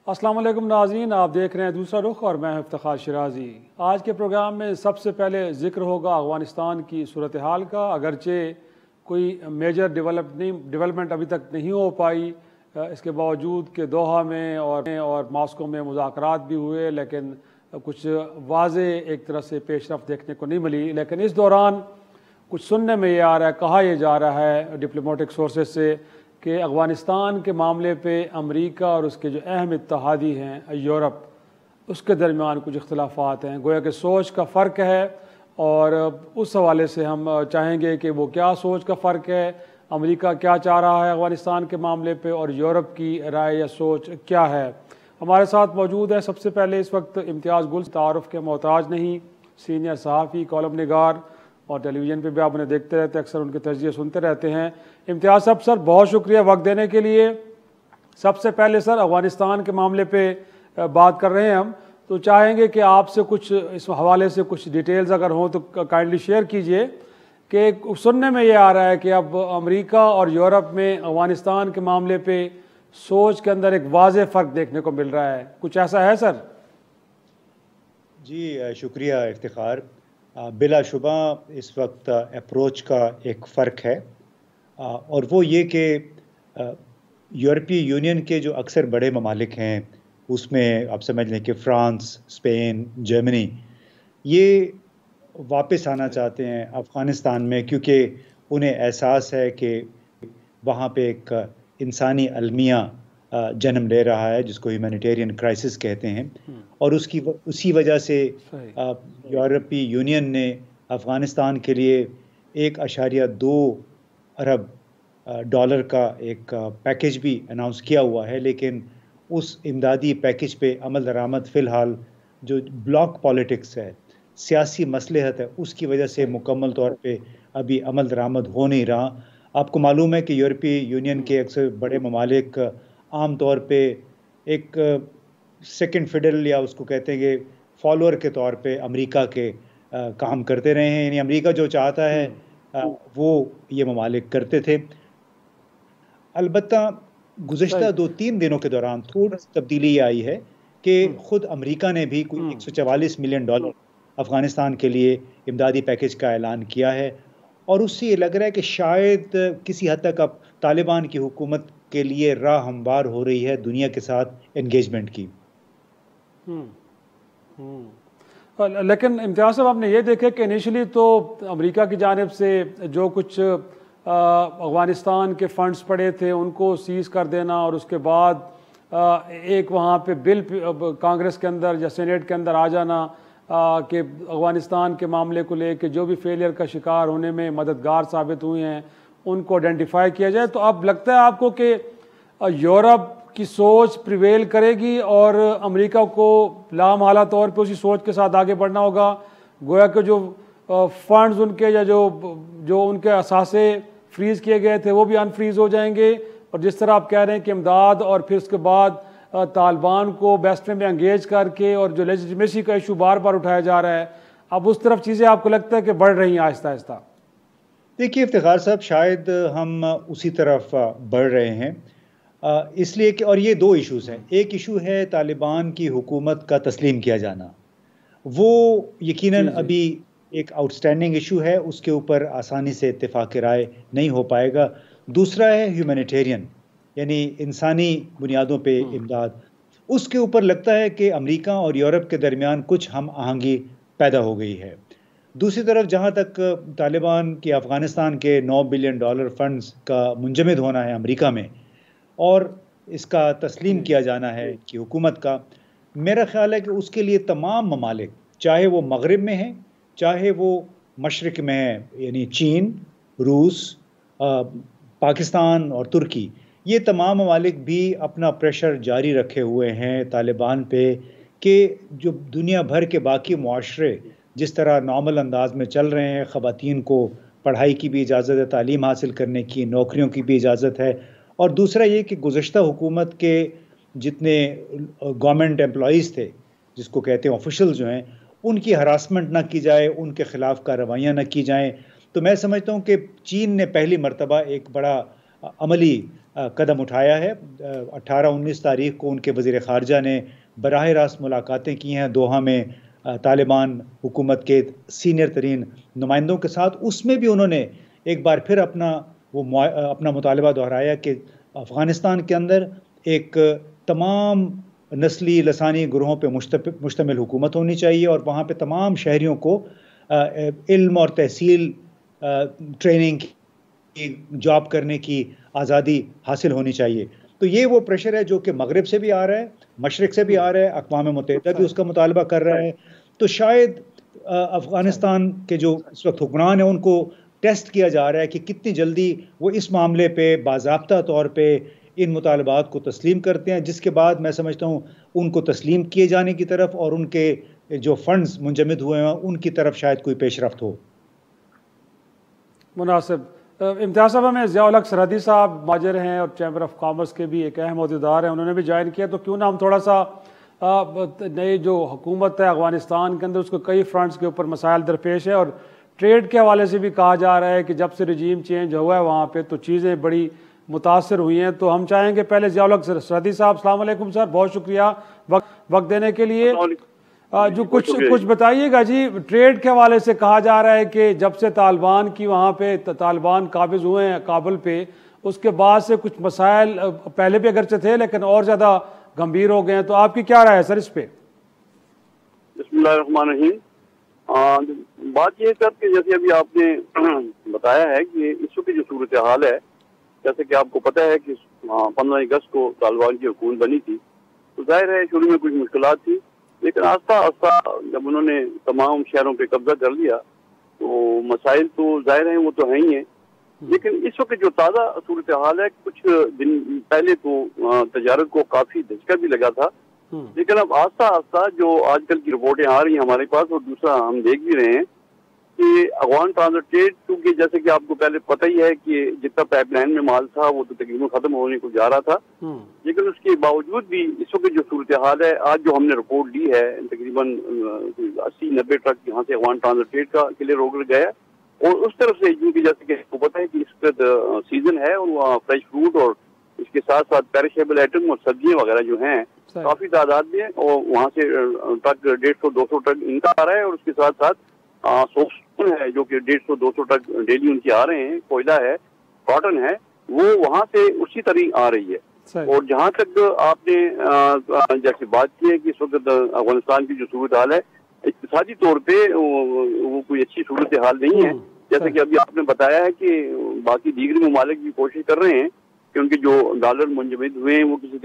अस्सलाम वालेकुम नाज़रीन, आप देख रहे हैं दूसरा रुख और मैं इफ्तिखार शिराजी। आज के प्रोग्राम में सबसे पहले ज़िक्र होगा अफ़गानिस्तान की सूरत हाल का। अगरचे कोई मेजर डेवलपमेंट अभी तक नहीं हो पाई, इसके बावजूद कि दोहा में और मास्को में मुज़ाकरात भी हुए, लेकिन कुछ वाज़े एक तरह से पेशरफ देखने को नहीं मिली। लेकिन इस दौरान कुछ सुनने में ये आ रहा है, कहा यह जा रहा है डिप्लोमेटिक सोर्सेज से कि अफ़गानिस्तान के मामले पे अमेरिका और उसके जो अहम इत्तेहादी हैं यूरोप, उसके दरमियान कुछ इख्तलाफात हैं, गोया कि सोच का फ़र्क है। और उस हवाले से हम चाहेंगे कि वो क्या सोच का फ़र्क है, अमेरिका क्या चाह रहा है अफ़गानिस्तान के मामले पे और यूरोप की राय या सोच क्या है। हमारे साथ मौजूद है सबसे पहले इस वक्त इम्तियाज़ गुल, तारुफ़ के मोहताज नहीं, सीनियर सहाफ़ी, कॉलम निगार और टेलीविज़न पे भी आप उन्हें देखते रहते हैं, अक्सर उनके तजज़िये सुनते रहते हैं। इम्तियाज़ साहब, सर बहुत शुक्रिया वक्त देने के लिए। सबसे पहले सर अफ़गानिस्तान के मामले पे बात कर रहे हैं हम, तो चाहेंगे कि आपसे कुछ इस हवाले से कुछ डिटेल्स अगर हों तो काइंडली शेयर कीजिए कि सुनने में ये आ रहा है कि अब अमेरिका और यूरोप में अफ़गानिस्तान के मामले पे सोच के अंदर एक वाज़ेह फ़र्क देखने को मिल रहा है, कुछ ऐसा है सर? जी शुक्रिया इफ्तिखार। बिलाशुबा इस वक्त अप्रोच का एक फ़र्क है, और वो ये कि यूरोपीय यूनियन के जो अक्सर बड़े ममालिक हैं उसमें आप समझ लें कि फ्रांस, स्पेन, जर्मनी, ये वापस आना चाहते हैं अफ़गानिस्तान में, क्योंकि उन्हें एहसास है कि वहाँ पे एक इंसानी अलमिया जन्म ले रहा है जिसको ह्यूमैनिटेरियन क्राइसिस कहते हैं। और उसी वजह से यूरोपीय यूनियन ने अफ़गानिस्तान के लिए 1.2 अरब डॉलर का एक पैकेज भी अनाउंस किया हुआ है। लेकिन उस इमदादी पैकेज पे अमल दरामद फ़िलहाल जो ब्लॉक पॉलिटिक्स है, सियासी मसलहत है, उसकी वजह से मुकम्मल तौर पे अभी अमल दरामद हो नहीं रहा। आपको मालूम है कि यूरोपीय यूनियन के अक्सर बड़े ममालिक आम तौर पे एक सेकंड फिडल या उसको कहते हैं कि फॉलोअर के तौर पे अमेरिका के काम करते रहे हैं। यानी अमेरिका जो चाहता है वो ये ममालिक करते थे। अलबत्ता गुज़िश्ता 2-3 दिनों के दौरान थोड़ी सी तब्दीली आई है कि ख़ुद अमेरिका ने भी कोई $144 मिलियन अफ़गानिस्तान के लिए इमदादी पैकेज का ऐलान किया है। और उससे ये लग रहा है कि शायद किसी हद तक अब तालिबान की हुकूमत के लिए राह हमवार हो रही है दुनिया के साथ एंगेजमेंट की। लेकिन इम्तियाज़ साहब, आपने ये देखे कि इनिशियली तो अमेरिका की जानिब से जो कुछ अफ़गानिस्तान के फ़ंड्स पड़े थे उनको सीज़ कर देना, और उसके बाद एक वहाँ पे बिल कांग्रेस के अंदर या सेनेट के अंदर आ जाना कि अफ़गानिस्तान के मामले को लेकर जो भी फेलियर का शिकार होने में मददगार साबित हुए हैं उनको आइडेंटिफाई किया जाए। तो अब लगता है आपको कि यूरोप की सोच प्रिवेल करेगी और अमेरिका को लामहला तौर पे उसी सोच के साथ आगे बढ़ना होगा, गोया कि जो फंड्स उनके या जो उनके असासे फ्रीज़ किए गए थे वो भी अनफ्रीज़ हो जाएंगे, और जिस तरह आप कह रहे हैं कि इमदाद और फिर उसके बाद तालिबान को बेस्ट में एंगेज करके और जो लेजिटिमेसी का इशू बार बार उठाया जा रहा है, अब उस तरफ चीज़ें आपको लगता है कि बढ़ रही हैं आहिस्ता आहिस्ता? देखिए इफ्तिखार साहब, शायद हम उसी तरफ बढ़ रहे हैं, इसलिए कि और ये 2 इशूज़ हैं। एक इशू है तालिबान की हुकूमत का तस्लीम किया जाना, वो यकीनन अभी एक आउटस्टैंडिंग इशू है, उसके ऊपर आसानी से इत्तेफाक राय नहीं हो पाएगा। दूसरा है ह्यूमैनिटेरियन, यानी इंसानी बुनियादों पे इमदाद। उसके ऊपर लगता है कि अमेरिका और यूरोप के दरमियान कुछ हम आहंगी पैदा हो गई है। दूसरी तरफ जहाँ तक तालिबान की अफ़गानिस्तान के $9 बिलियन फंड्स का मुंजमद होना है अमेरिका में और इसका तस्लीम किया जाना है कि हुकूमत का, मेरा ख़्याल है कि उसके लिए तमाम ममालिक, चाहे वो मगरिब में हैं, चाहे वो मशरिक़ में हैं, यानी चीन, रूस, पाकिस्तान और तुर्की, ये तमाम ममालिक भी अपना प्रेशर जारी रखे हुए हैं तालिबान पे कि जो दुनिया भर के बाकी मुआशरे जिस तरह नॉर्मल अंदाज में चल रहे हैं, ख़वातीन को पढ़ाई की भी इजाज़त है, तालीम हासिल करने की, नौकरियों की भी इजाज़त है। और दूसरा ये कि गुज़श्ता हुकूमत के जितने गवर्नमेंट एम्प्लॉइज़ थे, जिसको कहते हैं ऑफिशियल जो हैं, उनकी हरासमेंट ना की जाए, उनके ख़िलाफ़ कार्रवाइयाँ ना की जाएँ। तो मैं समझता हूँ कि चीन ने पहली मर्तबा एक बड़ा अमली कदम उठाया है। 18-19 तारीख को उनके वज़ीर ख़ारजा ने बराह रास्त मुलाकातें की हैं दोहा में तालिबान हुकूमत के सीनियर तरीन नुमाइंदों के साथ। उसमें भी उन्होंने एक बार फिर अपना मुतालबा दोहराया कि अफ़गानिस्तान के अंदर एक तमाम नस्ली लसानी ग्रोहों पे मुश्तमिल हुकूमत होनी चाहिए और वहाँ पे तमाम शहरियों को इल्म और तहसील ट्रेनिंग की जॉब करने की आज़ादी हासिल होनी चाहिए। तो ये वो प्रेशर है जो कि मगरिब से भी आ रहा है, मशरिक से भी आ रहा है, अक़वाम मुत्तहिदा भी उसका मुतालबा कर रहा है। तो शायद अफ़गानिस्तान के जो इस वक्त हुक्मरान हैं उनको टेस्ट किया जा रहा है कि कितनी जल्दी वो इस मामले पे बाज़ाब्ता तौर पे इन मुतालबात को तस्लीम करते हैं, जिसके बाद मैं समझता हूँ उनको तस्लीम किए जाने की तरफ और उनके जो फंड्स मुंजमद हुए हैं उनकी तरफ शायद कोई पेशरफ्त हो। मुनासिब। इम्तियाज़ साहब, हमें ज़िया-उल हक सरहदी साहब माजर हैं और चैम्बर ऑफ कॉमर्स के भी एक अहम अहदेदार हैं, उन्होंने भी ज्वाइन किया। तो क्यों ना हम थोड़ा सा नई जो हुकूमत है अफ़गानिस्तान के अंदर उसको कई फ्रंट्स के ऊपर मसाइल दरपेश है और ट्रेड के हवाले से भी कहा जा रहा है कि जब से रजीम चेंज हुआ है वहाँ पे तो चीज़ें बड़ी मुतासर हुई हैं। तो हम चाहेंगे पहले ज़िया-उल हक सरहदी साहब, अस्सलाम वालेकुम सर, बहुत शुक्रिया वक्त देने के लिए। जो कुछ बताइएगा जी, ट्रेड के हवाले से कहा जा रहा है कि जब से तालिबान की वहाँ पे तालिबान काबिज हुए हैं काबुल पे, उसके बाद से कुछ मसाइल पहले भी अगरचे थे लेकिन और ज़्यादा गंभीर हो गए हैं। तो आपकी क्या राय है सर इस पे? बिस्मिल्लाहिर्रहमानिर्रहीम। बात यह सर कि जैसे अभी आपने बताया है कि इस वक्त जो सूरत हाल है, जैसे कि आपको पता है कि 15 अगस्त को तालिबान की हुकूमत बनी थी, तो जाहिर है शुरू में कुछ मुश्किलात थी, लेकिन आस्ता आस्ता जब उन्होंने तमाम शहरों पे कब्जा कर लिया तो मसाइल तो जाहिर हैं वो तो है ही हैं। लेकिन इस वक्त जो ताज़ा सूरत हाल है, कुछ दिन पहले तो तजारत को काफ़ी धचका भी लगा था, लेकिन अब आस्ता आस्ता जो आजकल की रिपोर्टें आ रही हैं हमारे पास और दूसरा हम देख भी रहे हैं कि अफगान ट्रांसपोर्ट, क्योंकि जैसे कि आपको पहले पता ही है कि जितना पाइपलाइन में माल था वो तो तकरीबन खत्म होने को जा रहा था, लेकिन उसके बावजूद भी इस वक्त जो सूरत हाल है, आज जो हमने रिपोर्ट ली है तकरीबन 80-90 ट्रक यहाँ से अफगान ट्रांसपोर्ट का क्लियर होकर गया और उस तरफ से, क्योंकि जैसे कि आपको पता है कि इस वक्त सीजन है और वहाँ फ्रेश फ्रूट और इसके साथ साथ पेरिशेबल आइटम और सब्जियां वगैरह जो हैं काफी तादाद में, और वहाँ से ट्रक 150-200 ट्रक इनका आ रहा है और उसके साथ साथ सोक्स है जो कि 150-200 ट्रक डेली उनके आ रहे हैं, कोयला है, कॉटन है, वो वहाँ से उसी तरह आ रही है। और जहाँ तक आपने जैसे बात की है कि इस वक्त अफगानिस्तान की जो सूरत हाल है इक्तिसादी तौर पे वो कोई अच्छी सूरत हाल नहीं है। जैसे कि अभी आपने बताया है कि बाकी दीगर ममालिक भी कोशिश कर रहे हैं कि उनके जो डॉलर मुंजमद हुए हैं वो किसी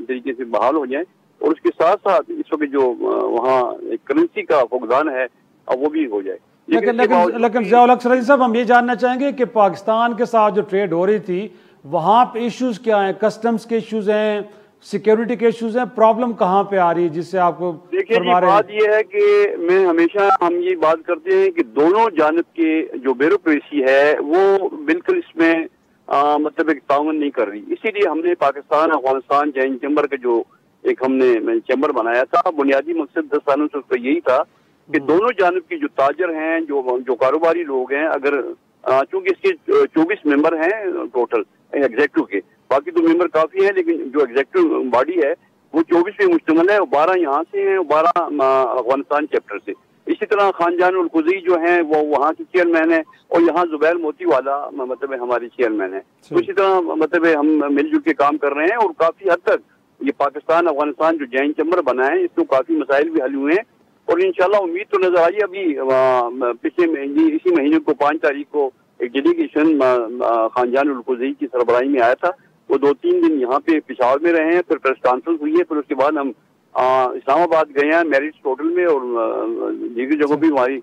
तरीके से बहाल हो जाए और उसके साथ साथ इस वक्त जो वहाँ करेंसी का फुकदान है अब वो भी हो जाए। लेकिन ज़िया-उल हक सरहदी साहब, हम ये जानना चाहेंगे कि पाकिस्तान के साथ जो ट्रेड हो रही थी वहाँ पे इश्यूज क्या हैं? कस्टम्स के इश्यूज हैं, सिक्योरिटी के इश्यूज हैं, प्रॉब्लम कहाँ पे आ रही है जिससे आपको? देखिए बात ये है कि मैं हमेशा हम ये बात करते हैं कि दोनों जानब के जो ब्यूरोक्रेसी है वो बिल्कुल इसमें मतलब एक ताउन नहीं कर रही, इसीलिए हमने पाकिस्तान अफगानिस्तान जॉइंट चैम्बर का जो एक हमने चैम्बर बनाया था, बुनियादी मकसद 10 सालों से उसका यही था कि दोनों जानब की जो ताजर हैं, जो कारोबारी लोग हैं, अगर चूंकि इसके 24 मेंबर हैं टोटल एग्जेक्टिव के, बाकी तो मेंबर काफी हैं, लेकिन जो एग्जेक्टिव बॉडी है वो 24 पे मुश्तमिल है और 12 यहाँ से हैं और 12 अफगानिस्तान चैप्टर से। इसी तरह खानजान उल कुज़ी जो हैं वो वहाँ के चेयरमैन है और यहाँ जुबैर मोती वाला मतलब हमारे चेयरमैन है। तो इसी तरह मतलब हम मिलजुल के काम कर रहे हैं और काफी हद तक ये पाकिस्तान अफगानिस्तान जो जॉइंट चैम्बर बना है इसमें काफी मसाइल भी हल हुए हैं और इंशाल्लाह उम्मीद तो नजर आई। अभी पिछले इसी महीने को 5 तारीख को एक डेलीगेशन खानजान उल कुज़ी की सरबराही में आया था, वो 2-3 दिन यहाँ पे पेशावर में रहे हैं, फिर प्रेस कॉन्फ्रेंस हुई है, फिर उसके बाद हम इस्लामाबाद गए हैं मैरिज होटल में और दीगर जगहों भी हमारी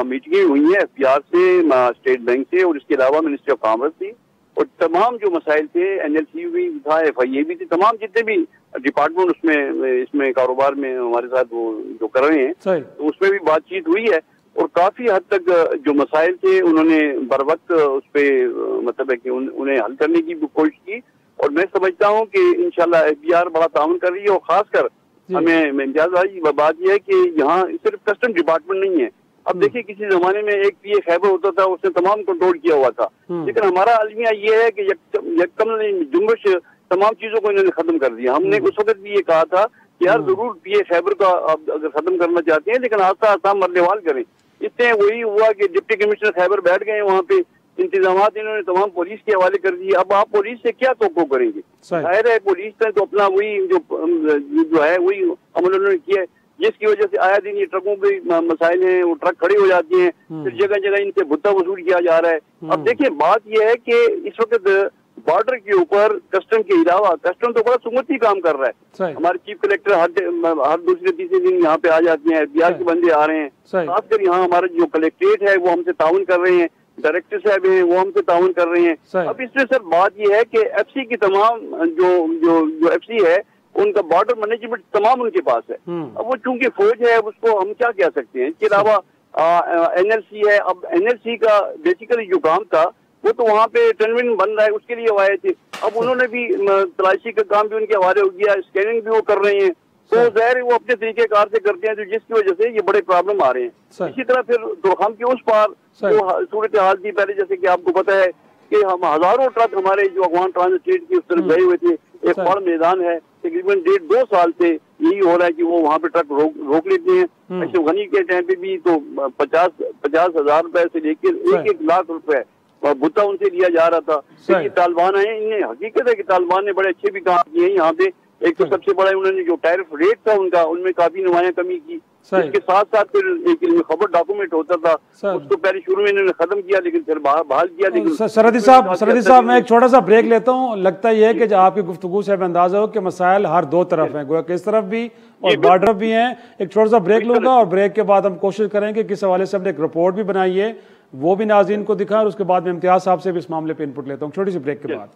मीटिंगें हुई हैं FPR से, स्टेट बैंक से और इसके अलावा मिनिस्ट्री ऑफ कॉमर्स थी और तमाम जो मसाइल थे NLC भी था, FIA भी थी, तमाम जितने भी डिपार्टमेंट उसमें इसमें कारोबार में हमारे साथ वो जो कर रहे हैं तो उसमें भी बातचीत हुई है और काफी हद तक जो मसाइल थे उन्होंने बर वक्त उस पर मतलब है कि उन्हें हल करने की कोशिश की और मैं समझता हूँ कि इंशाल्लाह FBR बड़ा ताउन कर रही है और खासकर हमें इम्तियाज भाई बात यह है कि यहाँ सिर्फ कस्टम डिपार्टमेंट नहीं है, अब देखिए किसी जमाने में एक पीए खैबर होता था, उसने तमाम कंट्रोल किया हुआ था, लेकिन हमारा अलमिया ये है कि यकम जुम्बश तमाम चीजों को इन्होंने खत्म कर दिया। हमने उस वक्त भी ये कहा था कि यार जरूर पीए खैबर का आप अगर खत्म करना चाहते हैं, लेकिन आस्ता आस्ता मरनेवाल करें। इससे वही हुआ कि डिप्टी कमिश्नर खैबर बैठ गए वहाँ पे, इंतजाम इन्होंने तमाम पुलिस के हवाले कर दिए। अब आप पुलिस से क्या तोको करेंगे? जाहिर है पुलिस ने तो अपना वही जो है वही अमल उन्होंने किया है, जिसकी वजह से आया दिन ये ट्रकों पे मसाइल हैं, वो ट्रक खड़े हो जाते हैं, फिर जगह जगह इनसे भुत्ता वसूल किया जा रहा है। अब देखिए बात यह है कि इस वक्त बॉर्डर के ऊपर कस्टम के अलावा, कस्टम तो बड़ा सुमती काम कर रहा है। हमारे चीफ कलेक्टर हर दूसरे तीसरे दिन यहाँ पे आ जाते हैं, FBI के बंदे आ रहे हैं, खासकर यहाँ हमारा जो कलेक्ट्रेट है वो हमसे ताउन कर रहे हैं, डायरेक्टर साहब हैं वो हमसे ताउन कर रहे हैं। अब इसमें सर बात यह है कि FC की तमाम जो FC है उनका बॉर्डर मैनेजमेंट तमाम उनके पास है। अब वो चूंकि फौज है उसको हम क्या कह सकते हैं। इसके अलावा NLC है। अब NLC का बेसिकली जो काम था वो तो वहाँ पे टनविन बन रहा है, उसके लिए वो आए थे। अब उन्होंने भी तलाशी का काम भी उनके हवाले हो गया, स्कैनिंग भी वो कर रहे हैं, तो जाहिर है वो अपने तरीके कार से करते हैं, तो जिसकी वजह से ये बड़े प्रॉब्लम आ रहे हैं। इसी तरह फिर दोरखाम के उस पार जो सूरत हाल थी पहले, जैसे कि आपको पता है कि हम हजारों ट्रक हमारे जो अफगान ट्रांजिट स्टेट की उस तरफ गए हुए थे। एक बड़ा मैदान है, तकरीबन 1.5-2 साल से यही हो रहा है कि वो वहाँ पे ट्रक रोक लेते हैं। अशरफ गनी के टाइम पे भी तो 50,000 रुपए से लेकर 1-1 लाख रुपए भुत्ता उनसे लिया जा रहा था। ये तालिबान आए, इन्हें हकीकत है कि तालिबान ने बड़े अच्छे भी काम किए हैं यहाँ पे। एक तो सबसे बड़ा उन्होंने जो टैरिफ रेट था उनका, उनमें काफी नुमाया कमी की। इसके साथ साथ फिर एक खबर डॉक्यूमेंट होता था, उसको पहले शुरू में इन्होंने खत्म किया, लेकिन फिर बहाल किया। लेकिन सरहदी साहब मैं एक छोटा सा ब्रेक लेता हूँ। लगता यह है कि आपकी गुफ्तगू से अंदाजा हो कि मसाइल हर दो तरफ हैं, गोया कि इस तरफ भी और बॉर्डर भी हैं। एक छोटा सा ब्रेक लूंगा और ब्रेक के बाद हम कोशिश करेंगे किस हवाले से हमने एक रिपोर्ट भी बनाई है वो भी नाज़रीन को दिखाएं, और उसके बाद में इम्तियाज साहब से भी इस मामले पे इनपुट लेता हूँ छोटी सी ब्रेक के बाद।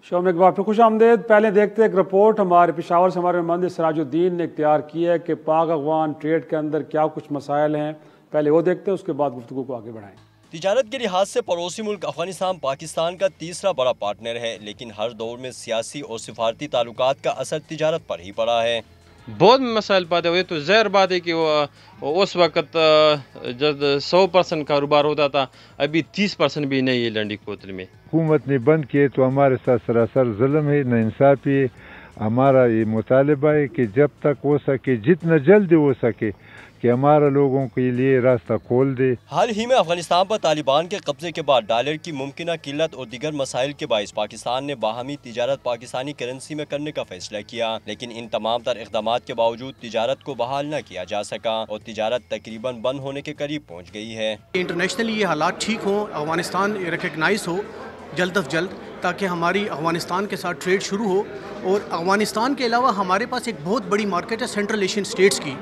शो में एक बार फिर खुश आमदेद। पहले देखते हैं एक रिपोर्ट हमारे पेशावर से हमारे नुमाइंदे सिराजुद्दीन ने तैयार की है कि पाक अफगान ट्रेड के अंदर क्या कुछ मसाइल हैं। पहले वो देखते हैं, उसके बाद गुफ्तगू को आगे बढ़ाएं। तिजारत के लिहाज से पड़ोसी मुल्क अफगानिस्तान पाकिस्तान का तीसरा बड़ा पार्टनर है, लेकिन हर दौर में सियासी और सिफारती ताल्लुकात का असर तिजारत पर ही पड़ा है। बहुत मसाइल पैदा हुए, तो ज़ाहिर बात है कि वो उस वक़्त जब 100% कारोबार होता था, अभी 30% भी नहीं है लंडी कोतल में। हुकूमत ने बंद किए तो हमारे साथ सरासर जुल्म है, नाइंसाफ़ी है। हमारा ये मुतालबा है कि जब तक हो सके, जितना जल्द हो सके, कि हमारा लोगों के लिए रास्ता खोल दे। हाल ही में अफगानिस्तान पर तालिबान के कब्जे के बाद डॉलर की मुमकिना किल्लत और दीगर मसाइल के बाइस पाकिस्तान ने बाहमी तिजारत पाकिस्तानी करेंसी में करने का फैसला किया, लेकिन इन तमाम तर इक़दामात के बावजूद तिजारत को बहाल न किया जा सका और तिजारत तकरीबन बंद होने के करीब पहुँच गई है। इंटरनेशनली ये हालात ठीक हों, अफगानिस्तान रिकगनाइज हो जल्द अज जल्द, ताकि हमारी अफगानिस्तान के साथ ट्रेड शुरू हो। और अफगानिस्तान के अलावा हमारे पास एक बहुत बड़ी मार्केट है सेंट्रल एशियन स्टेट्स की,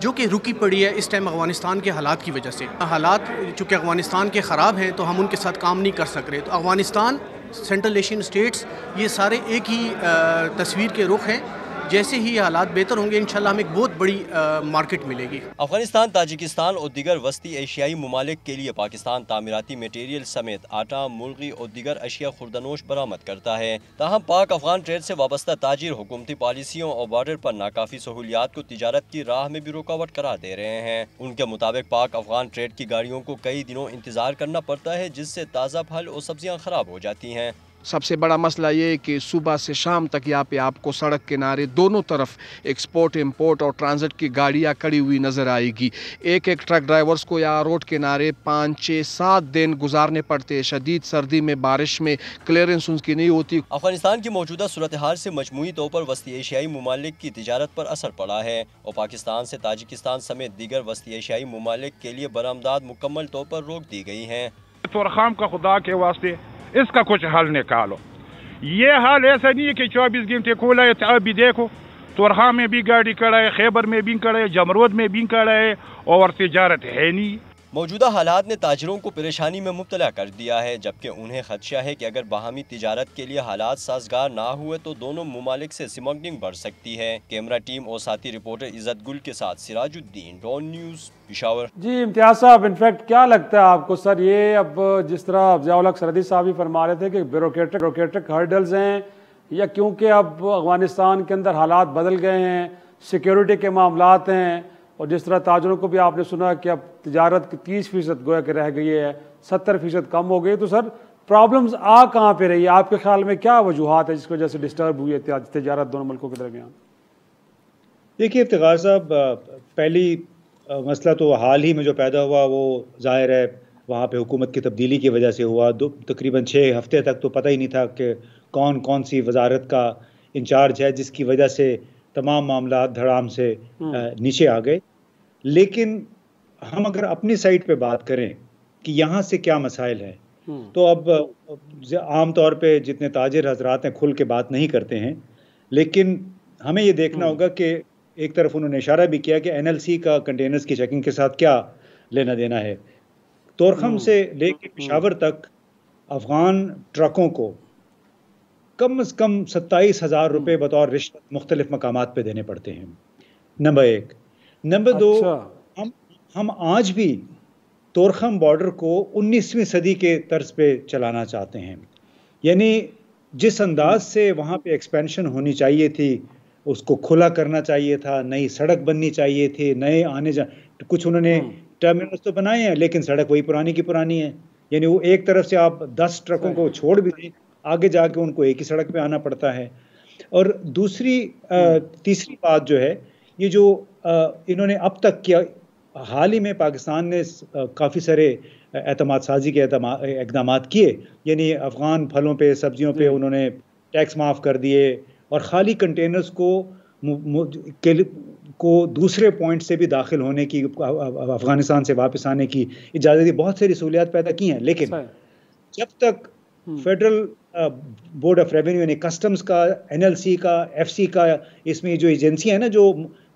जो कि रुकी पड़ी है इस टाइम अफगानिस्तान के हालात की वजह से। हालात चूँकि अफगानिस्तान के ख़राब हैं तो हम उनके साथ काम नहीं कर सक रहे। तो अफगानिस्तान, सेंट्रल एशियन स्टेट्स, ये सारे एक ही तस्वीर के रुख हैं। जैसे ही हालात बेहतर होंगे इंशाल्लाह हमें एक बहुत बड़ी मार्केट मिलेगी। अफगानिस्तान, ताजिकिस्तान और दीगर वस्ती एशियाई ममालिक के लिए पाकिस्तान तामीराती मटेरियल समेत आटा, मुर्गी और दीगर अशिया खुर्दनोश बरामद करता है। ताहम पाक अफगान ट्रेड से वाबस्ता ताजिर हुकूमती पॉलिसियों और बॉर्डर पर नाकाफी सहूलियात को तिजारत की राह में भी रुकावट करार दे रहे हैं। उनके मुताबिक पाक अफगान ट्रेड की गाड़ियों को कई दिनों इंतजार करना पड़ता है, जिससे ताज़ा फल और सब्जियाँ खराब हो जाती हैं। सबसे बड़ा मसला ये है कि सुबह से शाम तक यहाँ पे आपको सड़क किनारे दोनों तरफ एक्सपोर्ट, इंपोर्ट और ट्रांजिट की गाड़ियाँ खड़ी हुई नज़र आएगी। एक एक ट्रक ड्राइवर्स को यहाँ रोड किनारे 5, 6, 7 दिन गुजारने पड़ते हैं। शदीद सर्दी में, बारिश में क्लियरेंस उनकी नहीं होती। अफगानिस्तान की मौजूदा सूरत हाल से मजमूई तौर पर वस्ती एशियाई ममालिक की तिजारत पर असर पड़ा है और पाकिस्तान से ताजिकिस्तान समेत दीगर वस्ती एशियाई ममालिक के लिए बरामदात मुकम्मल तौर पर रोक दी गई हैं। तोरखाम का खुदा के वास्ते इसका कुछ हल निकालो। ये हाल ऐसा नहीं है कि 24 घंटे खोला है। आप भी देखो, तोरखाम में भी गाड़ी खड़ा है, खैबर में भी खड़ा है, जमरोद में भी खड़ा है और तिजारत है नहीं। मौजूदा हालात ने ताजिरों को परेशानी में मुब्तला कर दिया है, जबकि उन्हें खदशा है कि अगर बाहमी तिजारत के लिए हालात साजगार ना हुए तो दोनों मुमालिक से स्मगलिंग बढ़ सकती है। कैमरा टीम और साथी रिपोर्टर इज्जत गुल के साथ सिराजुद्दीन, डॉन न्यूज़, पेशावर। जी इम्तियाज साहब, इनफैक्ट क्या लगता है आपको सर, ये अब जिस तरह ज़ियाउल हक सरहदी साहब भी फरमा रहे थे कि ब्यूरोक्रेटिक हर्डल्स हैं, या क्योंकि अब अफगानिस्तान के अंदर हालात बदल गए हैं, सिक्योरिटी के मामलात हैं, और जिस तरह ताजरों को भी आपने सुना कि अब तिजारत की 30% गोया कि रह गई है, 70% कम हो गई, तो सर प्रॉब्लम्स आ कहाँ पे रही है? आपके ख्याल में क्या वजूहात है जिसकी वजह से डिस्टर्ब हुई है तिजारत दोनों मुल्कों के दरमियान? देखिए इफ्तिखार साहब, पहली मसला तो हाल ही में जो पैदा हुआ वो जाहिर है वहाँ पे हुकूमत की तब्दीली की वजह से हुआ। तकरीबन 6 हफ्ते तक तो पता ही नहीं था कि कौन कौन सी वजारत का इंचार्ज है, जिसकी वजह से तमाम मामला धड़ाम से नीचे आ गए। लेकिन हम अगर अपनी साइड पे बात करें कि यहाँ से क्या मसाइल है, तो अब आम तौर पे जितने ताजिर हजरात हैं खुल के बात नहीं करते हैं, लेकिन हमें ये देखना होगा कि एक तरफ उन्होंने इशारा भी किया कि NLC का कंटेनर्स की चेकिंग के साथ क्या लेना देना है। तोरखम से लेके पेशावर तक अफगान ट्रकों को कम से कम 27,000 रुपये बतौर रिश्वत मुख्तलिफ मकामात पे देने पड़ते हैं, नंबर 1। नंबर 2, हम आज भी तोरखम बॉर्डर को 19वीं सदी के तर्ज पे चलाना चाहते हैं। यानी जिस अंदाज से वहाँ पे एक्सपेंशन होनी चाहिए थी उसको खुला करना चाहिए था, नई सड़क बननी चाहिए थी, नए आने जा कुछ उन्होंने टर्मिनल्स तो बनाए हैं लेकिन सड़क वही पुरानी की पुरानी है। यानी वो एक तरफ से आप 10 ट्रकों को छोड़ भी दें, आगे जाके उनको एक ही सड़क पे आना पड़ता है। और दूसरी तीसरी बात जो है, ये जो इन्होंने अब तक किया, हाल ही में पाकिस्तान ने काफ़ी सारे एतमाद साजी के इक़दाम किए, यानी अफ़गान फलों पे सब्जियों पे उन्होंने टैक्स माफ़ कर दिए और खाली कंटेनर्स को दूसरे पॉइंट से भी दाखिल होने की, अफ़गानिस्तान से वापस आने की इजाज़त दी। बहुत सारी सहूलियात पैदा की हैं, लेकिन जब तक फेडरल बोर्ड ऑफ रेवेन्यू यानी कस्टम्स का, NLC का, FC का, इसमें जो एजेंसियाँ हैं ना जो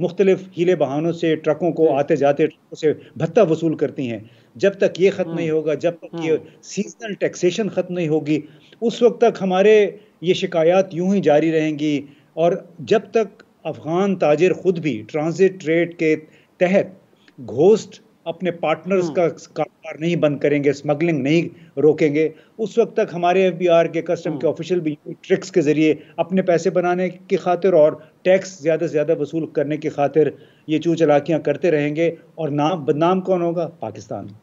मुख्तलिफ हीले बहानों से ट्रकों को आते जाते ट्रकों से भत्ता वसूल करती हैं, जब तक ये ख़त्म नहीं होगा, जब तक ये सीजनल टैक्सेशन ख़त्म नहीं होगी, उस वक्त तक हमारे ये शिकायत यूं ही जारी रहेंगी। और जब तक अफ़गान ताजिर खुद भी ट्रांजिट ट्रेड के तहत घोस्ट अपने पार्टनर्स का कारोबार नहीं बंद करेंगे, स्मगलिंग नहीं रोकेंगे, उस वक्त तक हमारे FBR के कस्टम के ऑफिशियल भी ट्रिक्स के ज़रिए अपने पैसे बनाने की खातिर और टैक्स ज़्यादा से ज़्यादा वसूल करने की खातिर ये चू चलाकियाँ करते रहेंगे। और बदनाम कौन होगा? पाकिस्तान।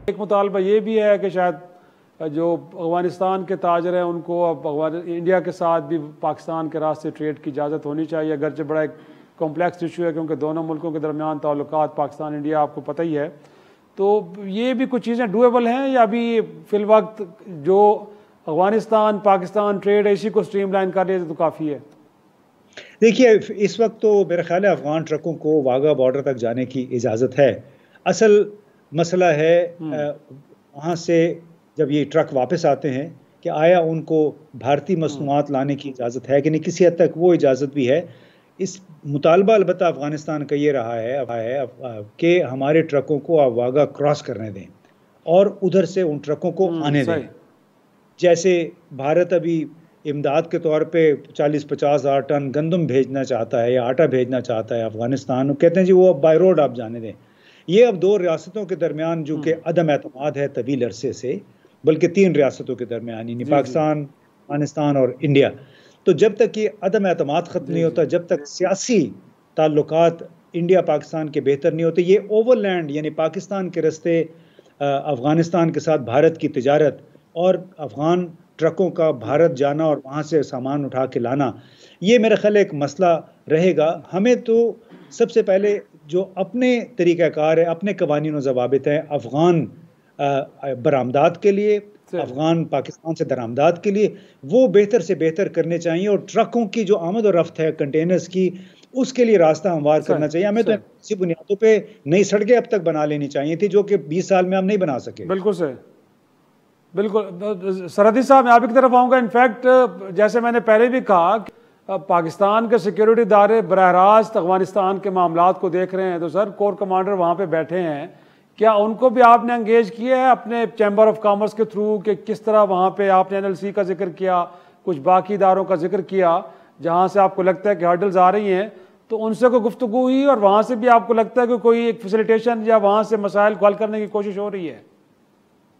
एक मुतालबा ये भी है कि शायद जो अफगानिस्तान के ताजर हैं उनको अब इंडिया के साथ भी पाकिस्तान के रास्ते ट्रेड की इजाज़त होनी चाहिए, अगरचे बड़ा एक कॉम्प्लेक्स इशू है क्योंकि दोनों मुल्कों के दरमियान ताल्लुकात पाकिस्तान इंडिया आपको पता ही है। तो ये भी कुछ चीज़ें डूएबल हैं या अभी फ़िलवक्त जो अफगानिस्तान पाकिस्तान ट्रेड है इसी को स्ट्रीमलाइन कर ले तो काफ़ी है? देखिए इस वक्त तो मेरा ख्याल है अफगान ट्रकों को वाघा बॉर्डर तक जाने की इजाज़त है। असल मसला है वहाँ से जब ये ट्रक वापस आते हैं कि आया उनको भारतीय मसनूआत लाने की इजाज़त है कि नहीं। किसी हद तक वो इजाज़त भी है। इस मुतालबा अलबत्ता अफ़गानिस्तान का ये रहा है कि हमारे ट्रकों को आप वाघा क्रॉस करने दें और उधर से उन ट्रकों को आने दें। जैसे भारत अभी इमदाद के तौर पे 40-50 हज़ार टन गंदम भेजना चाहता है या आटा भेजना चाहता है अफ़गानिस्तान, कहते हैं जी वो अब बाय रोड आप जाने दें। ये अब 2 रियासतों के दरमियान जो कि अदम एतमाद है तवील अरसे से, बल्कि 3 रियासतों के दरमियान यानी पाकिस्तान, अफगानिस्तान और इंडिया। तो जब तक ये अदम एतमाद ख़त्म नहीं होता, जब तक सियासी ताल्लुकात इंडिया पाकिस्तान के बेहतर नहीं होते, ये ओवरलैंड यानी पाकिस्तान के रस्ते अफ़गानिस्तान के साथ भारत की तिजारत और अफ़गान ट्रकों का भारत जाना और वहाँ से सामान उठा के लाना, ये मेरा ख्याल एक मसला रहेगा। हमें तो सबसे पहले जो अपने तरीक़ाकार है, अपने कवानीन और ज़वाबित हैं अफ़गान बरामदात के लिए, अफ़गान पाकिस्तान से दरामदात के लिए, वो बेहतर से बेहतर करने चाहिए। और ट्रकों की जो आमद और रफ्त है कंटेनर्स की, उसके लिए रास्ता हमवार करना चाहिए। हमें तो इसी बुनियादों पे नई सड़कें अब तक बना लेनी चाहिए थी, जो कि 20 साल में हम नहीं बना सके। बिल्कुल सही, बिल्कुल। सरहदी साहब, मैं आपकी तरफ आऊँगा। इनफैक्ट जैसे मैंने पहले भी कहा, पाकिस्तान के सिक्योरिटी इदारे बरह रास्त अफगानिस्तान के मामलात को देख रहे हैं, तो सर कोर कमांडर वहाँ पे बैठे हैं, क्या उनको भी आपने एंगेज किया है अपने चैम्बर ऑफ कॉमर्स के थ्रू कि किस तरह वहाँ पे आपने NLC का जिक्र किया, कुछ बाकी इदारों का जिक्र किया जहाँ से आपको लगता है कि हर्डल्स आ रही हैं, तो उनसे कोई गुफ्तगू हुई और वहाँ से भी आपको लगता है कि कोई एक फैसिलिटेशन या वहाँ से मसाइल को हल करने की कोशिश हो रही है?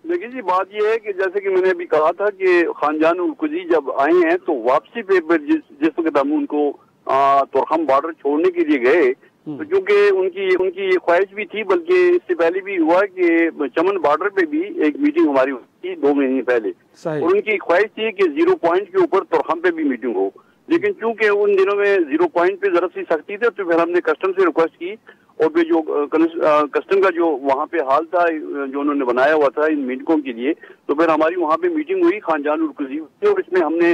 देखिए जी, बात यह है कि जैसे कि मैंने अभी कहा था कि खानजान उल-कुजी जब आए हैं तो वापसी पे जिस वक्त हम उनको तोरखम बॉर्डर छोड़ने के लिए गए, तो क्योंकि उनकी ये ख्वाहिश भी थी, बल्कि इससे पहले भी हुआ कि चमन बॉर्डर पे भी एक मीटिंग हमारी हुई थी 2 महीने पहले, और उनकी ख्वाहिश थी कि 0 पॉइंट के ऊपर तोरखम पे भी मीटिंग हो। लेकिन चूंकि उन दिनों में 0 पॉइंट पे जरा सी सख्ती थी, तो फिर हमने कस्टम से रिक्वेस्ट की, और फिर जो कस्टम का जो वहाँ पे हाल था जो उन्होंने बनाया हुआ था इन मीटिंगों के लिए, तो फिर हमारी वहाँ पे मीटिंग हुई खानजान उल-कुजी से, और इसमें हमने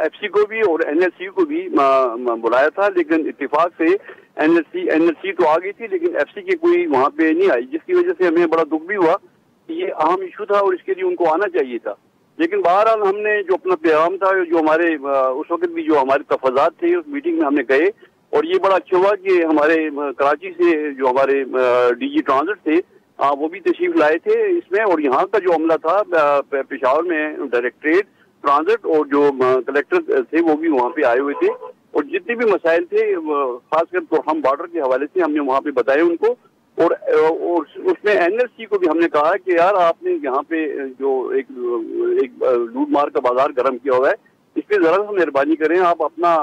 FC को भी और NLC को भी बुलाया था। लेकिन इत्तेफाक से NLC तो आ गई थी, लेकिन FC की कोई वहाँ पे नहीं आई, जिसकी वजह से हमें बड़ा दुख भी हुआ कि ये अहम इशू था और इसके लिए उनको आना चाहिए था। लेकिन बहरहाल हमने जो अपना पैगाम था, जो हमारे उस वक्त भी जो हमारे तफाजात थे, उस मीटिंग में हमने गए, और ये बड़ा अच्छा हुआ कि हमारे कराची से जो हमारे DG ट्रांजिट थे वो भी तशरीफ लाए थे इसमें, और यहाँ का जो अमला था पेशावर में डायरेक्टरेट ट्रांजिट और जो कलेक्टर थे वो भी वहाँ पे आए हुए थे, और जितने भी मसाइल थे खासकर तो हम बॉर्डर के हवाले से हमने वहाँ पे बताए उनको, और उसमें NLC को भी हमने कहा कि यार आपने यहाँ पे जो एक लूट मार का बाजार गर्म किया हुआ है, इस पर जरा सा मेहरबानी करें, आप अपना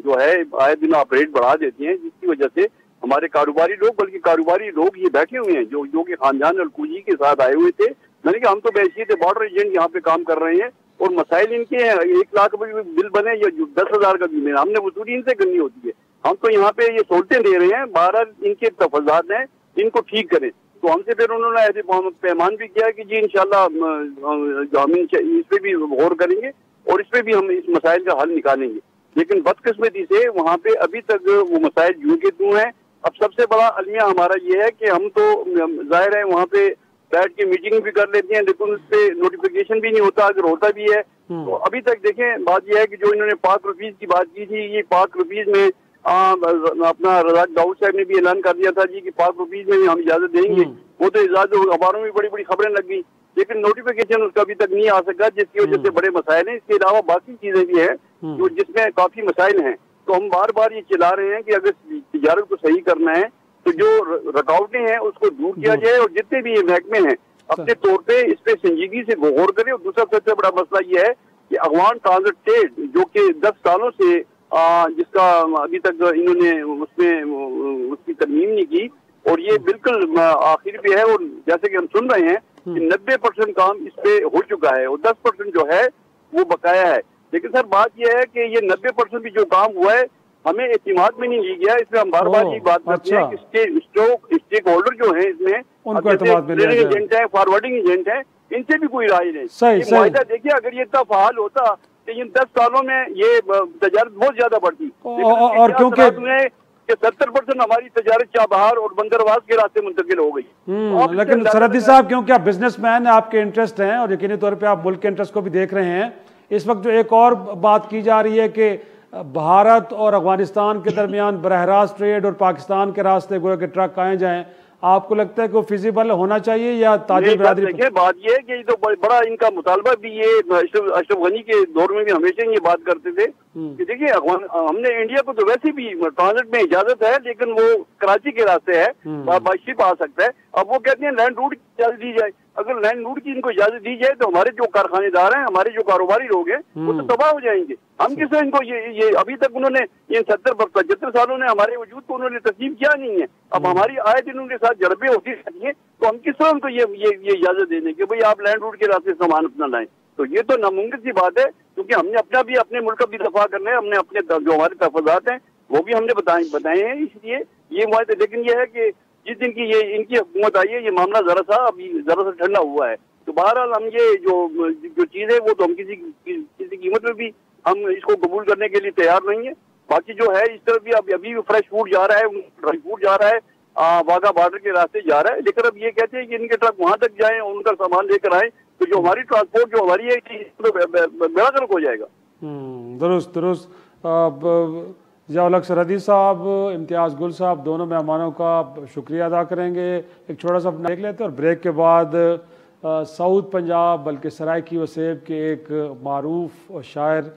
जो है आए दिन आप रेट बढ़ा देती हैं, जिसकी वजह से हमारे कारोबारी लोग, बल्कि कारोबारी लोग ये बैठे हुए हैं जो कि खानजान उल-कुजी के साथ आए हुए थे। मैंने कहा हम तो बैठिए थे बॉर्डर एजेंट यहाँ पे काम कर रहे हैं, और मसाइल इनके हैं, 1 लाख का भी बिल बने या 10,000 का बिल, हमने वसूली इनसे करनी होती है। हम तो यहाँ पे ये सहूलतें दे रहे हैं, 12 इनके तफाजात हैं, इनको ठीक करें। तो हमसे फिर उन्होंने ऐसे पैमान भी किया कि जी इंशाल्लाह हम इस पे भी गौर करेंगे और इस पे भी हम इस मसाइल का हल निकालेंगे। लेकिन बदकिस्मती से वहाँ पे अभी तक वो मसाइल यूं के त्यों हैं। अब सबसे बड़ा अलमिया हमारा ये है कि हम तो जाहिर है वहाँ पे बैठ के मीटिंग भी कर लेते हैं, लेकिन उस पर नोटिफिकेशन भी नहीं होता, अगर होता भी है तो अभी तक देखें बात यह है कि जो इन्होंने ₹5 की बात की थी, ये ₹5 में अपना रज़ाक दाऊद साहब ने भी ऐलान कर दिया था जी कि ₹5 में हम इजाजत देंगे। वो तो इजाजत अखबारों में बड़ी बड़ी खबरें लग गई, लेकिन नोटिफिकेशन उसका अभी तक नहीं आ सका, जिसकी वजह से बड़े मसाइल हैं। इसके अलावा बाकी चीजें भी हैं जो जिसमें काफी मसाइल हैं। तो हम बार बार ये चिल्ला रहे हैं कि अगर तिजारत को सही करना है तो जो रुकावटें हैं उसको दूर किया जाए, और जितने भी ये महकमे हैं अपने तौर पे इस पे संजीदगी से गौर करें। और दूसरा सबसे बड़ा मसला ये है कि अफगान ट्रांजिट ट्रेड जो कि 10 सालों से जिसका अभी तक इन्होंने उसमें उसकी तरमीम नहीं की, और ये बिल्कुल आखिर पे है। और जैसे कि हम सुन रहे हैं कि 90% काम इस पे हो चुका है और 10% जो है वो बकाया है। लेकिन सर बात यह है कि ये 90% भी जो काम हुआ है हमें एतमाद में नहीं ली गया। इसमें हम बार बार ये बात करते हैं कि स्टेक होल्डर जो है इसमें एजेंट है, फॉरवर्डिंग एजेंट है, इनसे भी कोई राय नहीं। मुआहिदा देखिए, अगर ये इतना फहाल होता तो इन 10 सालों में ये तजारत बहुत ज्यादा बढ़ती। और क्योंकि 70% हमारी तजारत चाबहार और बंदरवास के रास्ते मुंतकिल हो गई। लेकिन सरहदी साहब, क्योंकि आप बिजनेसमैन हैं, आपके इंटरेस्ट हैं और यकीनी तौर पे आप मुल्क के इंटरेस्ट को भी देख रहे हैं। इस वक्त जो एक और बात की जा रही है कि भारत और अफगानिस्तान के दरमियान बरह रास्त ट्रेड और पाकिस्तान के रास्ते गोया के ट्रक आए जाएं, आपको लगता है कि वो फिजिबल होना चाहिए या ताजिर बिरादरी? देखिए बात ये है कि तो बड़ा इनका मुतालबा भी ये अशरफ गनी के दौर में भी हमेशा ये बात करते थे कि देखिए हमने इंडिया को तो वैसे भी ट्रांजिट में इजाजत है, लेकिन वो कराची के रास्ते है, बाई शिप आ सकता है। अब वो कहते हैं लैंड रूट की इजाजत दी जाए। अगर लैंड रूट की इनको इजाजत दी जाए तो हमारे जो कारखानेदार हैं, हमारे जो कारोबारी लोग हैं, वो तो तबाह हो जाएंगे। हम किसे इनको ये अभी तक उन्होंने ये 70-75 सालों ने हमारे वजूद को उन्होंने तस्लीम किया नहीं है। अब हमारी आए दिन उनके साथ जरबे होती रहती है, तो हम किस तरह उनको ये इजाजत देने कि भाई आप लैंड रूट के रास्ते सामान अपना लाएं? तो ये तो नामुमकिन सी बात है, क्योंकि हमने अपना भी अपने मुल्क का भी दफा करना है, हमने अपने जो हमारे तहफ़्फ़ुज़ात हैं वो भी हमने बताए हैं। इसलिए ये मुआहदे, लेकिन ये है कि जिस दिन की ये इनकी हुकूमत आई है ये मामला जरा सा ठंडा हुआ है। तो बहरहाल हम ये जो चीज़ है वो तो हम किसी कीमत में भी हम इसको कबूल करने के लिए तैयार नहीं है। बाकी जो है इस तरफ भी अभी फ्रेश फूड जा रहा है, ड्राई फूड जा रहा है, वाघा बॉर्डर के रास्ते जा रहा है। लेकिन अब ये कहते हैं कि इनके ट्रक वहां तक जाएं, उनका सामान लेकर आए, तो जो हमारी ट्रांसपोर्ट जो हमारी है तो बेड़ा गर्क हो जाएगा। दुरुस्त दुरुस्त। ज़िया-उल-हक सरहदी साहब, इम्तियाज़ गुल साहब, दोनों मेहमानों का शुक्रिया अदा करेंगे। एक छोटा सा ब्रेक लेते हैं और ब्रेक के बाद साउथ पंजाब बल्कि सरायकी वसेब के एक मारूफ शायर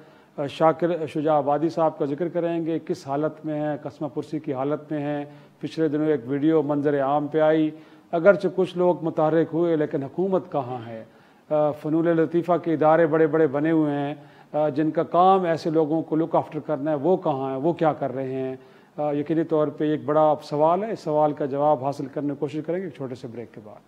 शाकिर शुजा आबादी साहब का जिक्र करेंगे। किस हालत में हैं, कसमा पुरसी की हालत में हैं। पिछले दिनों एक वीडियो मंजर आम पे आई, अगरचे कुछ लोग मुतहर्रिक हुए लेकिन हुकूमत कहाँ है। फ़नून लतीफ़ा के इदारे बड़े बड़े बने हुए हैं, जिनका काम ऐसे लोगों को लुक आफ्टर करना है, वो कहाँ हैं, वो क्या कर रहे हैं। यकीनी तौर पे एक बड़ा सवाल है। इस सवाल का जवाब हासिल करने की कोशिश करेंगे एक छोटे से ब्रेक के बाद।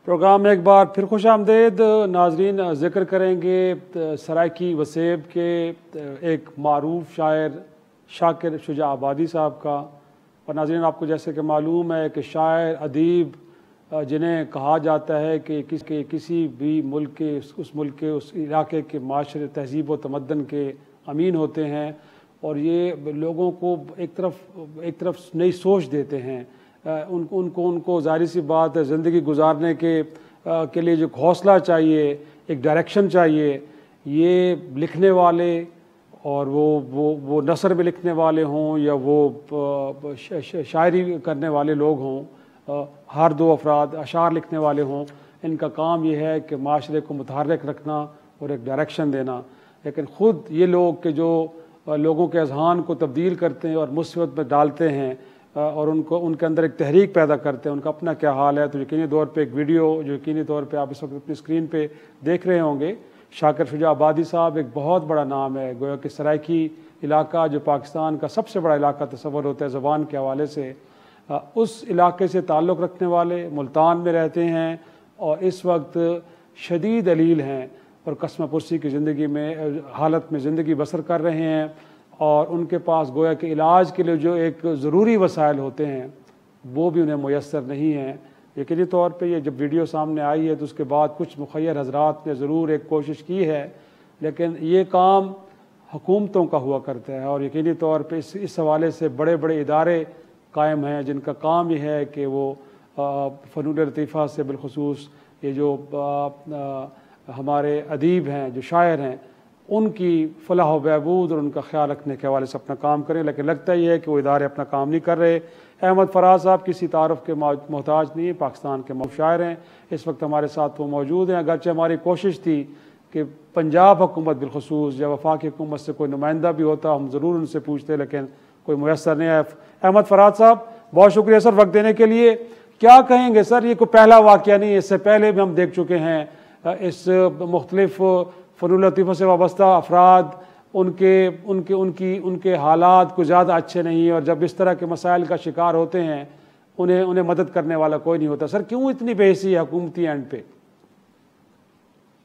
प्रोग्राम में एक बार फिर खुश आमदेद नाजरीन। ज़िक्र करेंगे सरायकी वसेब के एक मारूफ शायर शाकिर शुजा आबादी साहब का। और नाजरीन, आपको जैसे कि मालूम है कि शायर अदीब जिन्हें कहा जाता है कि किसी भी मुल्क के उस मुल्क के उस इलाके के माशरे तहजीब व तमद्दन के अमीन होते हैं, और ये लोगों को एक तरफ नई सोच देते हैं। उनको ज़ाहिर सी बात है ज़िंदगी गुजारने के लिए जो हौसला चाहिए, एक डायरेक्शन चाहिए। ये लिखने वाले, और वो नसर में लिखने वाले हों या वो शायरी करने वाले लोग हों, हर दो अफराद अशार लिखने वाले हों, इनका काम ये है कि माशरे को मुतहर्रिक रखना और एक डायरेक्शन देना। लेकिन ख़ुद ये लोग के जो लोगों के अज़हान को तब्दील करते हैं और मुसीबत में डालते हैं और उनके अंदर एक तहरीक पैदा करते हैं, उनका अपना क्या हाल है। तो यकीनी तौर पे एक वीडियो जो यकीनी तौर पे आप इस वक्त अपनी स्क्रीन पे देख रहे होंगे, शाकिर शुजा आबादी साहब एक बहुत बड़ा नाम है। गोया कि सरायकी इलाका जो पाकिस्तान का सबसे बड़ा इलाका तस्वर होता है ज़बान के हवाले से, उस इलाके से ताल्लुक़ रखने वाले मुल्तान में रहते हैं और इस वक्त शदीद अलील हैं और कसमा पुरसी की ज़िंदगी में हालत में ज़िंदगी बसर कर रहे हैं। और उनके पास गोया के इलाज के लिए जो एक ज़रूरी वसाइल होते हैं वो भी उन्हें मुयस्सर नहीं हैं। यकीनी तौर पे ये जब वीडियो सामने आई है तो उसके बाद कुछ मुखय्यर हजरात ने ज़रूर एक कोशिश की है, लेकिन ये काम हुकूमतों का हुआ करता है। और यकीनी तौर पे इस हवाले से बड़े बड़े इदारे कायम हैं जिनका काम ये है कि वो फ़नून लतीफ़ा से बिलखुसूस ये जो हमारे अदीब हैं, जो शायर हैं, उनकी फलाह व बहबूद और उनका ख्याल रखने के हवाले से अपना काम करें। लेकिन लगता ही है कि वो इदारे अपना काम नहीं कर रहे। अहमद फराज साहब किसी तारुफ के मोहताज नहीं है, पाकिस्तान के मशहूर शायर हैं, इस वक्त हमारे साथ वो मौजूद हैं। अगरचे हमारी कोशिश थी कि पंजाब हुकूमत बिलखुसूस या वफाकी हुकूमत से कोई नुमाइंदा भी होता हम ज़रूर उनसे पूछते, लेकिन कोई मुयस्सर नहीं है। अहमद फराज साहब, बहुत शुक्रिया सर वक्त देने के लिए। क्या कहेंगे सर, ये कोई पहला वाक़या नहीं है, इससे पहले भी हम देख चुके हैं इस मुख्तलिफ फ़नून लतीफ़ा से वाबस्ता अफराद उनके हालात कुछ ज़्यादा अच्छे नहीं, और जब इस तरह के मसाइल का शिकार होते हैं उन्हें मदद करने वाला कोई नहीं होता। सर क्यों इतनी बेहसी है हुकूमती एंड पे?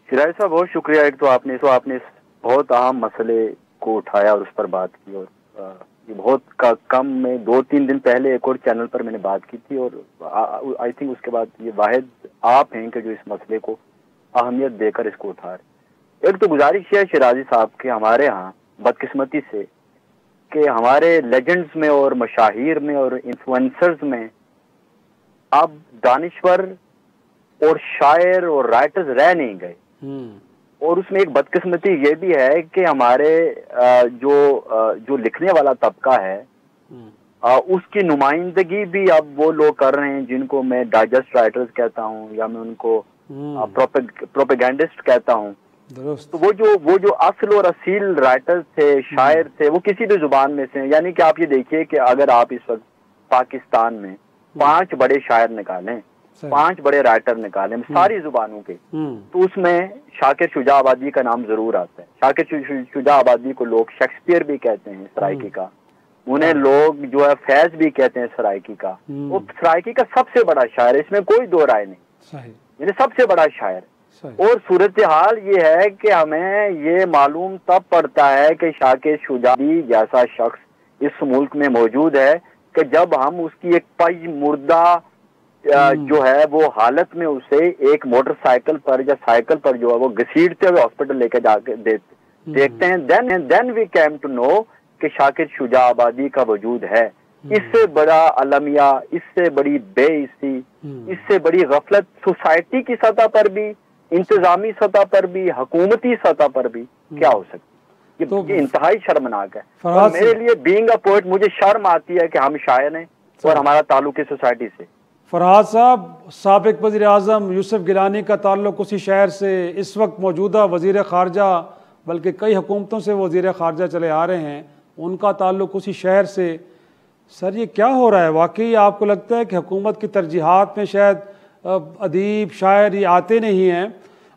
सिराज साहब बहुत शुक्रिया। एक तो आपने इस बहुत अहम मसले को उठाया और उस पर बात की, और ये बहुत कम में 2-3 दिन पहले एक और चैनल पर मैंने बात की थी, और आई थिंक उसके बाद ये वाहिद आप हैं कि जो इस मसले को अहमियत देकर इसको उठा रहे। एक तो गुजारिश है शिराजी साहब के हमारे यहाँ बदकिस्मती से कि हमारे लेजेंड्स में और मशाहिर में और इन्फ्लुएंसर्स में अब दानिश्वर और शायर और राइटर्स रह नहीं गए। और उसमें एक बदकिस्मती ये भी है कि हमारे जो लिखने वाला तबका है उसकी नुमाइंदगी भी अब वो लोग कर रहे हैं जिनको मैं डाइजेस्ट राइटर्स कहता हूँ या मैं उनको प्रोपेगेंडिस्ट कहता हूँ। तो वो जो असल और असील राइटर्स थे, शायर थे, वो किसी भी जुबान में से, यानी कि आप ये देखिए कि अगर आप इस वक्त पाकिस्तान में 5 बड़े शायर निकालें, 5 बड़े राइटर निकालें सारी जुबानों के, तो उसमें शाकिर शुजा आबादी का नाम जरूर आता है। शाकिर शुजा आबादी को लोग शेक्सपियर भी कहते हैं सरायकी का, उन्हें लोग जो है फैज भी कहते हैं सरायकी का। वो सरायकी का सबसे बड़ा शायर, इसमें कोई दो राय नहीं, यानी सबसे बड़ा शायर। और सूरत हाल ये है कि हमें ये मालूम तब पड़ता है कि शाकिर शुजाई जैसा शख्स इस मुल्क में मौजूद है कि जब हम उसकी एक पज मुर्दा जो है वो हालत में उसे एक मोटरसाइकिल पर या साइकिल पर जो है वो घसीटते हुए हॉस्पिटल लेके जाके देखते हैं। Then we came to know कि शाकिर शुजा आबादी का वजूद है। इससे बड़ा अलमिया, इससे बड़ी बेइज्जती, इससे बड़ी गफलत सोसाइटी की सतह पर भी, इंतजामी सतह पर भी, हुकूमती सतह पर भी क्या हो सकती है? ये इंतहाई शर्मनाक है। और मेरे लिए बीइंग अ पोएट मुझे शर्म आती है कि हम शायर हैं और हमारा ताल्लुक है सोसाइटी से। फरहाद साहब, साबिक वज़ीर आज़म यूसुफ गिलानी का ताल्लुक उसी शहर से, इस वक्त मौजूदा वज़ीर ख़ारजा, बल्कि कई हुकूमतों से वज़ीर ख़ारजा चले आ रहे हैं, उनका ताल्लुक उसी शहर से। सर ये क्या हो रहा है? वाकई आपको लगता है कि हुकूमत की तरजीहात में शायद अदीब शायर ये आते नहीं हैं?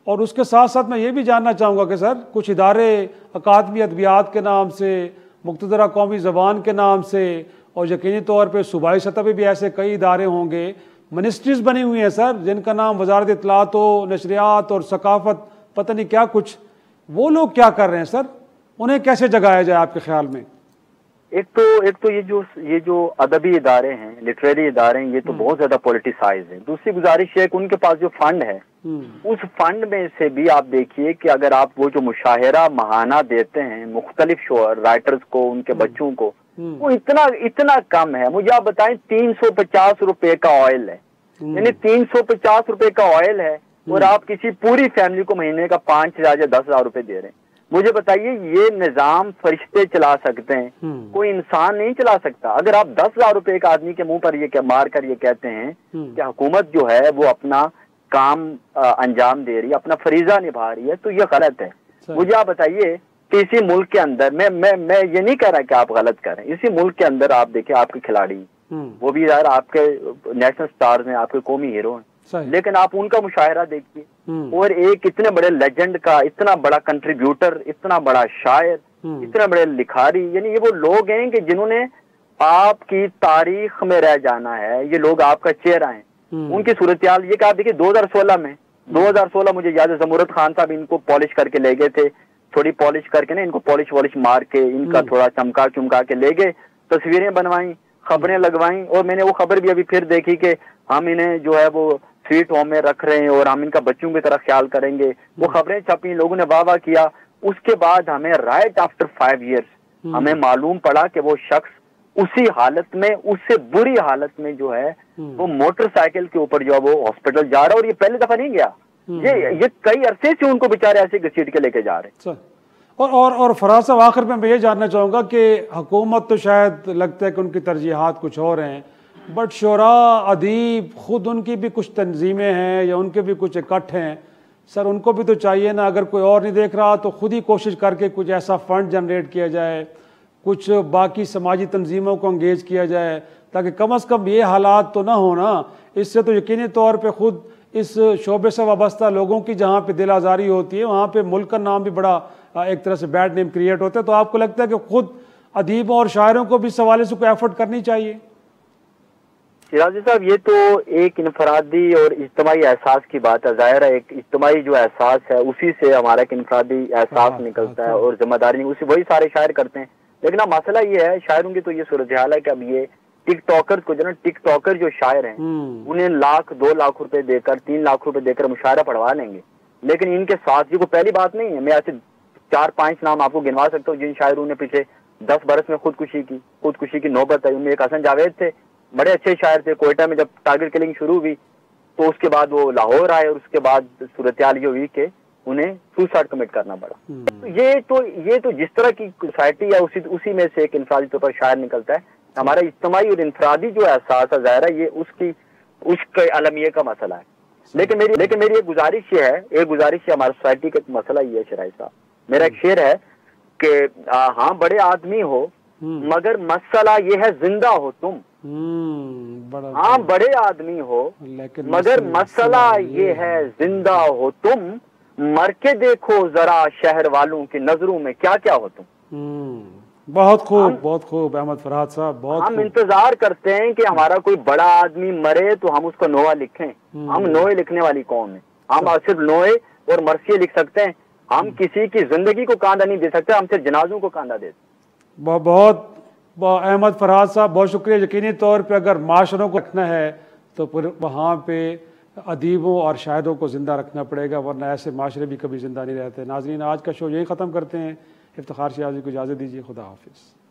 और उसके साथ साथ मैं ये भी जानना चाहूँगा कि सर कुछ इदारे अकादमी अदबियात के नाम से, मुक़्तदरा कौमी ज़बान के नाम से, और यकीनी तौर पे सूबाई सतह पे भी ऐसे कई इदारे होंगे, मिनिस्ट्रीज़ बनी हुई हैं सर, जिनका नाम वजारत इत्तलात हो, नशरियात और सकाफ़त, पता नहीं क्या कुछ। वो लोग क्या कर रहे हैं सर? उन्हें कैसे जगाया जाए आपके ख्याल में? एक तो ये जो अदबी इदारे हैं, लिटरेरी इदारे हैं, ये तो बहुत ज्यादा पॉलिटिसाइज है। दूसरी गुजारिश है कि उनके पास जो फंड है, उस फंड में से भी आप देखिए कि अगर आप वो जो मुशाहिरा महाना देते हैं मुख्तलिफ राइटर्स को, उनके बच्चों को, वो इतना कम है। मुझे आप बताएं 350 रुपए का ऑयल है, यानी 350 रुपए का ऑयल है और आप किसी पूरी फैमिली को महीने का 5,000 या 10,000 रुपए दे रहे हैं। मुझे बताइए ये निजाम फरिश्ते चला सकते हैं, कोई इंसान नहीं चला सकता। अगर आप 10,000 रुपए एक आदमी के मुंह पर ये मार कर ये कहते हैं कि हुकूमत जो है वो अपना काम अंजाम दे रही है, अपना फरीजा निभा रही है, तो ये गलत है। मुझे आप बताइए कि इसी मुल्क के अंदर मैं ये नहीं कह रहा कि आप गलत कर रहे हैं, इसी मुल्क के अंदर आप देखिए आपके खिलाड़ी, वो भी यार आपके नेशनल स्टार्स हैं, आपके कौमी हीरो हैं, लेकिन आप उनका मुशाहिरा देखिए और एक इतने बड़े लेजेंड का, इतना बड़ा कंट्रीब्यूटर, इतना बड़ा शायर, इतने बड़े लिखारी, यानी ये वो लोग हैं कि जिन्होंने आपकी तारीख में रह जाना है। ये लोग आपका चेहरा है। उनकी सूरत हाल ये कि आप देखिए 2016 मुझे याद है जमूरत खान साहब इनको पॉलिश करके ले गए थे, थोड़ी पॉलिश करके ना इनको पॉलिश मार के इनका थोड़ा चमका के ले गए, तस्वीरें बनवाई, खबरें लगवाई, और मैंने वो खबर भी अभी फिर देखी कि हम इन्हें जो है वो स्वीट होम में रख रहे हैं और हम इनका बच्चों की तरह ख्याल करेंगे। वो खबरें छपी, लोगों ने वाह किया। उसके बाद हमें राइट आफ्टर 5 years हमें मालूम पड़ा कि वो शख्स उसी हालत में, उससे बुरी हालत में जो है वो मोटरसाइकिल के ऊपर जो है वो हॉस्पिटल जा रहा है, और ये पहली दफा नहीं गया, ये कई अरसे से उनको बेचारे ऐसे घसीट के लेके जा रहे हैं। और फराज साहब, आखिर में मैं ये जानना चाहूँगा कि हुकूमत तो शायद लगता है कि उनकी तरजीहात कुछ और हैं, बट शुरा, अदीब, खुद उनकी भी कुछ तंजीमें हैं या उनके भी कुछ इकट्ठ हैं। सर उनको भी तो चाहिए ना, अगर कोई और नहीं देख रहा तो खुद ही कोशिश करके कुछ ऐसा फंड जनरेट किया जाए, कुछ बाकी समाजी तंजीमों को अंगेज किया जाए, ताकि कम अज़ कम ये हालात तो ना हो ना। इससे तो यकीनी तौर पे खुद इस शोबे से वाबस्ता लोगों की जहाँ पे दिल आज़ारी होती है, वहाँ पे मुल्क का नाम भी बड़ा एक तरह से बैड नेम क्रिएट होता है। तो आपको लगता है कि खुद अदीबों और शायरों को भी इस हवाले से कोई एफर्ट करनी चाहिए? शिराजी साहब, ये तो एक इनफरादी और इज्तिमाई एहसास की बात है। ज़ाहिर है एक इज्तिमाई जो एहसास है उसी से हमारा एक इनफरादी एहसास निकलता है और जिम्मेदारी उसी वही सारे शायर करते हैं। लेकिन अब मसला ये है, शायरों की तो ये सूरत हाल है कि अब ये टिकटॉकर को जो ना, टिकटॉकर जो शायर हैं उन्हें 1,00,000 2 लाख रुपए देकर, 3 लाख रुपए देकर मुशायरा पढ़वा लेंगे। लेकिन इनके साथ ये कोई पहली बात नहीं है। मैं ऐसे 4-5 नाम आपको गिनवा सकता हूँ जिन शायरों ने पिछले 10 बरस में खुदकुशी की नौबत आई। उनमें एक हसन जावेद थे, बड़े अच्छे शायर थे। कोयटा में जब टारगेट किलिंग शुरू हुई तो उसके बाद वो लाहौर आए और उसके बाद सूरत हाल ये हुई कि उन्हें सुसाइड कमिट करना पड़ा। तो ये तो जिस तरह की सोसाइटी है उसी में से एक इंफरादी तौर पर शायर निकलता है। हमारा इज्तिमाई और इंफरादी जो एहसास है, ज़ाहिर है ये उसके अलमिये का मसला है। लेकिन मेरी एक गुजारिश है हमारी सोसाइटी का मसला ये है शराई साहब, मेरा एक शेर है कि हाँ बड़े आदमी हो मगर मसला ये है जिंदा हो तुम। हाँ बड़े आदमी हो मगर मसला ये है जिंदा हो तुम, मर के देखो जरा शहर वालों की नजरों में क्या क्या हो तुम। बहुत खूब अहमद फरहाद साहब, बहुत हम इंतजार करते हैं कि हमारा कोई बड़ा आदमी मरे तो हम उसको नोआ लिखें। हम नोए लिखने वाली कौन है। हम सिर्फ नोए और मर्सिये लिख सकते हैं, हम किसी की जिंदगी को कांदा नहीं दे सकते, हम सिर्फ जनाजों को कांदा देते। बहुत अहमद फरहाद साहब, बहुत शुक्रिया। यकीनी तौर पे अगर माशरों को रखना है तो फिर वहाँ पे अदीबों और शायरों को ज़िंदा रखना पड़ेगा, वरना ऐसे माशरे भी कभी ज़िंदा नहीं रहते। नाज़रीन, आज का शो यहीं ख़त्म करते हैं। इफ्तिखार शिराज़ी को इजाज़त दीजिए। खुदा हाफिज़।